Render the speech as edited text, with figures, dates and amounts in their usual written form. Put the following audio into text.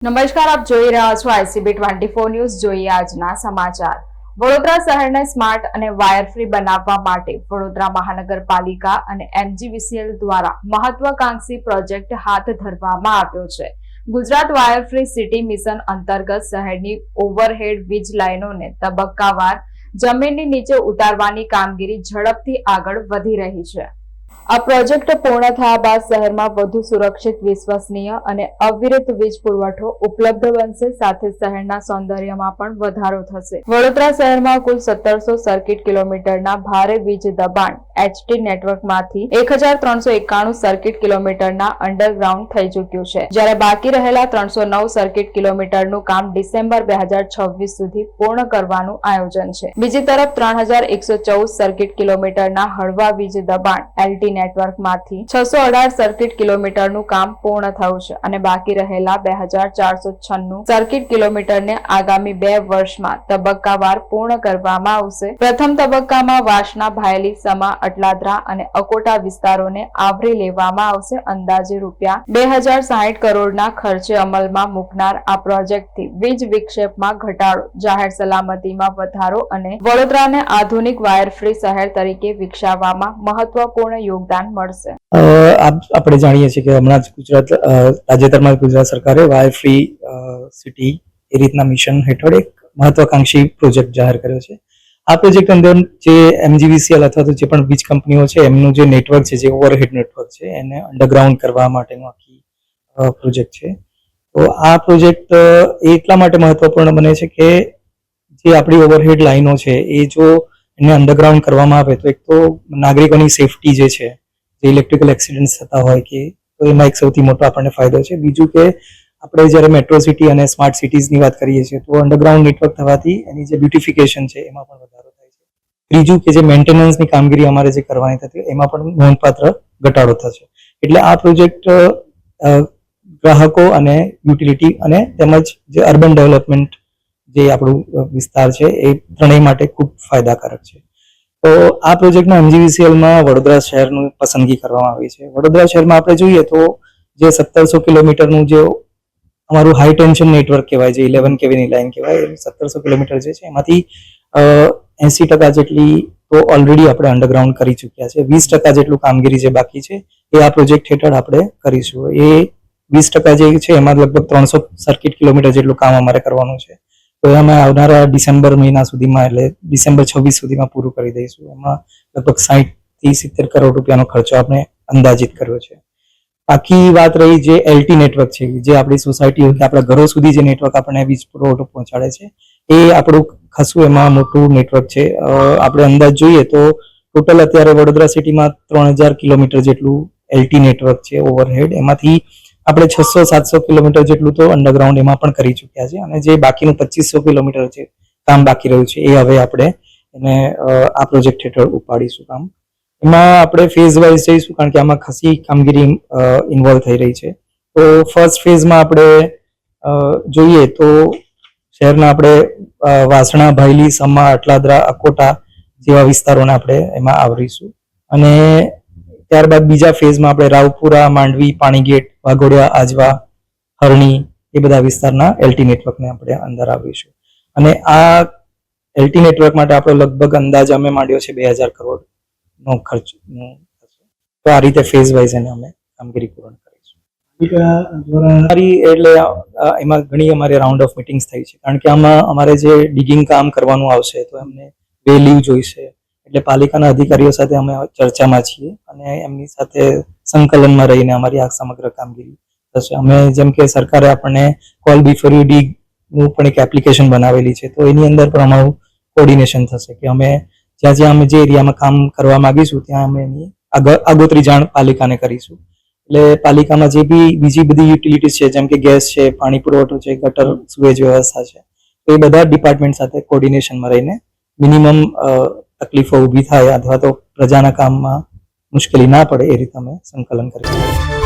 નમસ્કાર, આપ જોઈ રહ્યા છો ICB 24 ન્યૂઝ. જોઈએ આજના સમાચાર. વડોદરા શહેરને સ્માર્ટ અને વાયર ફ્રી બનાવવા માટે વડોદરા મહાનગરપાલિકા અને MGVCL દ્વારા મહત્વાકાંક્ષી પ્રોજેક્ટ હાથ ધરવામાં આવ્યો છે. Gujarat wire free city mission અંતર્ગત શહેરની ઓવરહેડ વીજ લાઇનોને તબક્કાવાર જમીનની નીચે ઉતારવાની કામગીરી ઝડપથી આગળ વધી રહી છે. આ પ્રોજેક્ટ પૂર્ણ થયા બાદ શહેરમાં વધુ સુરક્ષિત, વિશ્વસનીય અને અવિરત વીજ પુરવઠો ઉપલબ્ધ બનશે. સાથે શહેરના સૌંદર્યમાં પણ વધારો થશે. વડોદરા શહેરમાં કુલ 1700 સર્કિટ કિલોમીટરના ભારે વીજ દબાણ HT નેટવર્કમાંથી 1391 સર્કિટ કિલોમીટરના અંડરગ્રાઉન્ડ થઈ ચૂક્યું છે, જ્યારે બાકી રહેલા 309 સર્કિટ કિલોમીટરનું કામ ડિસેમ્બર 2026 સુધી પૂર્ણ કરવાનું આયોજન છે. બીજી તરફ 3114 સર્કિટ કિલોમીટરના હળવા વીજ દબાણ LT નેટવર્કમાંથી 618 સર્કિટ કિલોમીટરનું કામ પૂર્ણ થયું છે અને બાકી રહેલા 2496 સર્કિટ કિલોમીટરને આગામી 2 વર્ષમાં તબક્કાવાર પૂર્ણ કરવામાં આવશે. પ્રથમ તબક્કામાં વાસણા, ભાયલી, સમા, અટલાદરા અને અકોટા વિસ્તારોને આવરી લેવામાં આવશે. અંદાજે રૂપિયા 2060 કરોડના ખર્ચે અમલમાં મૂકનાર આ પ્રોજેક્ટથી વીજ વિક્ષેપમાં ઘટાડો, જાહેર સલામતીમાં વધારો અને વડોદરાને આધુનિક વાયર ફ્રી શહેર તરીકે વિકસાવવામાં મહત્વપૂર્ણ યોગદાન મળશે. આપણે જાણીએ છીએ કે હમણાં જ તાજેતરમાં ગુજરાત સરકારે વાયર ફ્રી સિટી એ રીતના મિશન હેઠળ એક મહત્વાકાંક્ષી પ્રોજેક્ટ જાહેર કર્યો છે. આ પ્રોજેક્ટ અંદર જે MGVCL અથવા તો જે પણ વીજ કંપનીઓ છે એમનું જે નેટવર્ક છે, જે ઓવરહેડ નેટવર્ક છે, એને અંડરગ્રાઉન્ડ કરવા માટેનો આખી પ્રોજેક્ટ છે. તો આ પ્રોજેક્ટ એટલા માટે મહત્વપૂર્ણ બને છે કે જે આપણી ઓવરહેડ લાઈનો છે એ જો એને અંડરગ્રાઉન્ડ કરવામાં આવે તો એક તો નાગરિકોની સેફટી જે છે, જે ઇલેક્ટ્રિકલ એક્સિડન્ટ થતા હોય કે તો એમાં એક સૌથી મોટો આપણને ફાયદો છે. બીજું કે આપણે જ્યારે મેટ્રો સિટી અને સ્માર્ટ સિટીઝની વાત કરીએ છીએ તો અંડરગ્રાઉન્ડ નેટવર્ક થવાથી એની જે બ્યુટિફિકેશન છે એમાં પણ વધારો થાય છે. ત્રીજું કે જે મેન્ટેનન્સની કામગીરી અમારે જે કરવાની થતી એમાં પણ નોંધપાત્ર ઘટાડો થશે. એટલે આ પ્રોજેક્ટ ગ્રાહકો અને યુટિલિટી અને તેમજ જે અર્બન ડેવલપમેન્ટ જે આપણું વિસ્તાર છે એ ત્રણેય માટે ખૂબ ફાયદાકારક છે. તો આ પ્રોજેક્ટના MGVCLમાં વડોદરા શહેરનું પસંદગી કરવામાં આવી છે. વડોદરા શહેરમાં આપણે જોઈએ તો જે 1700 કિલોમીટરનું જે અમારું હાઈ ટેન્શન નેટવર્ક કહેવાય, જે 11 kVની લાઈન કહેવાય, 1700 કિલોમીટર જે છે એમાંથી 80% જેટલી તો ઓલરેડી આપણે અંડરગ્રાઉન્ડ કરી ચૂક્યા છે. 20% જેટલું કામગીરી જે બાકી છે એ આ પ્રોજેક્ટ હેઠળ આપણે કરીશું. એ 20% જે છે એમાં લગભગ 300 સર્કિટ કિલોમીટર જેટલું કામ અમારે કરવાનું છે. તો અમે આવનારા ડિસેમ્બર મહિના સુધીમાં, એટલે ડિસેમ્બર 26 સુધીમાં પૂરું કરી દઈશું. એમાં લગભગ 60 થી 70 કરોડ રૂપિયાનો ખર્ચો આપણે અંદાજિત કર્યો છે. બાકી વાત રહી જે LT નેટવર્ક છે, જે આપણી સોસાયટી કે આપણા ઘરો સુધી જે નેટવર્ક આપણને વીજ પુરવઠો પહોંચાડે છે, એ આપણું ખાસું એમાં મોટું નેટવર્ક છે. આપણે અંદાજ જોઈએ તો ટોટલ અત્યારે વડોદરા સિટીમાં 3000 કિલોમીટર જેટલું LT નેટવર્ક છે ઓવરહેડ. એમાંથી આપણે 600-700 કિલોમીટર જેટલું તો અંડરગ્રાઉન્ડ એમાં પણ કરી ચૂક્યા છે અને જે બાકીનું 2500 કિલોમીટર છે કામ બાકી રહ્યું છે એ હવે આપણે એને આ પ્રોજેક્ટ હેઠળ ઉપાડીશું કામ. એમાં આપણે ફેઝ વાઇઝ જઈશું કારણ કે આમાં ખાસી કામગીરી ઇન્વોલ્વ થઈ રહી છે. તો ફર્સ્ટ ફેઝમાં આપણે જોઈએ તો શહેરના આપણે વાસણા, ભાયલી, સમા, અટલાદરા, અકોટા જેવા વિસ્તારોને આપણે એમાં આવરીશું અને ત્યારબાદ બીજા ફેઝમાં આપણે રાવપુરા, માંડવી, પાણીગેટ, વાઘોડિયા, આજવા, હરણી એ બધા વિસ્તારના LT નેટવર્કને આપણે અંદર આવીશું. અને આ LT નેટવર્ક માટે આપણો લગભગ અંદાજ અમે માંડ્યો છે 2000 કરોડનો ખર્ચ થશે. તો આ રીતે ફેઝ વાઇઝ એને અમે કામગીરી પૂર્ણ કરીશું. એટલે એમાં ઘણી અમારે રાઉન્ડ ઓફ મિટિંગ્સ થઈ છે કારણ કે આમાં અમારે જે ડિગિંગ કામ કરવાનું આવશે તો એમને 2 લીવ જોઈશે. એટલે પાલિકાના અધિકારીઓ સાથે અમે ચર્ચામાં છીએ અને એમની સાથે સંકલનમાં રહીને અમારી આ સમગ્ર કામગીરી થશે. અમે જેમ કે સરકારે આપણને કોલ બિફોર યુ ડીગ નું પણ એક એપ્લિકેશન બનાવેલી છે, તો એની અંદર પણ અમારું કોર્ડિનેશન થશે કે અમે જ્યાં અમે જે એરિયામાં કામ કરવા માંગીશું ત્યાં અમે એની આગોતરી જાણ પાલિકાને કરીશું. એટલે પાલિકામાં જે બી બીજી બધી યુટિલિટીઝ છે, જેમ કે ગેસ છે, પાણી પુરવઠો છે, ગટર સુએજ વ્યવસ્થા છે, તો એ બધા ડિપાર્ટમેન્ટ સાથે કોર્ડિનેશનમાં રહીને મિનિમમ તકલીફો ઊભી થાય અથવા તો પ્રજાના કામમાં મુશ્કેલી ના પડે એ રીતે અમે સંકલન કરીશું.